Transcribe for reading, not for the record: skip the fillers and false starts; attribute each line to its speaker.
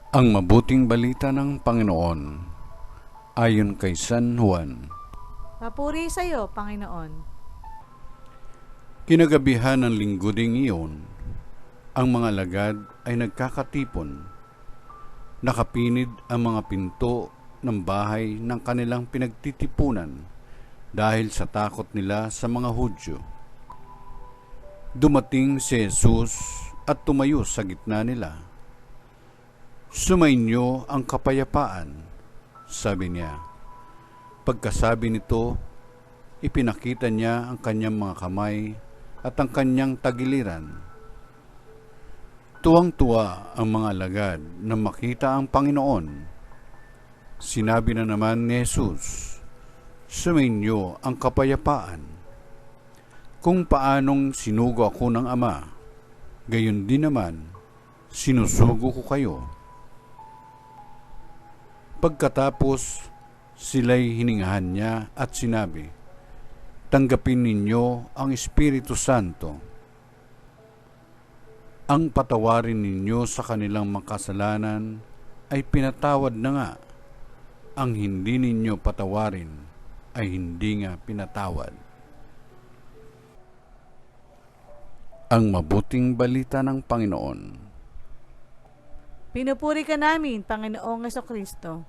Speaker 1: Ang mabuting balita ng Panginoon ayon kay San Juan.
Speaker 2: Papuri sa iyo, Panginoon.
Speaker 1: Kinagabihan ng linggo ding iyon, ang mga alagad ay nagkakatipon. Nakapinid ang mga pinto ng bahay ng kanilang pinagtitipunan dahil sa takot nila sa mga Hudyo. Dumating si Jesus at tumayo sa gitna nila. "Sumainyo ang kapayapaan," sabi niya. Pagkasabi nito, ipinakita niya ang kanyang mga kamay at ang kanyang tagiliran. Tuwang-tuwa ang mga alagad na makita ang Panginoon. Sinabi na naman ni Jesus, "Sumainyo ang kapayapaan. Kung paanong sinugo ako ng Ama, gayon din naman sinusugo ko kayo." Pagkatapos, sila'y hiningahan niya at sinabi, "Tanggapin ninyo ang Espiritu Santo. Ang patawarin ninyo sa kanilang makasalanan ay pinatawad na nga. Ang hindi ninyo patawarin ay hindi nga pinatawad." Ang mabuting balita ng Panginoon.
Speaker 2: Pinupuri ka namin, Panginoong Jesucristo.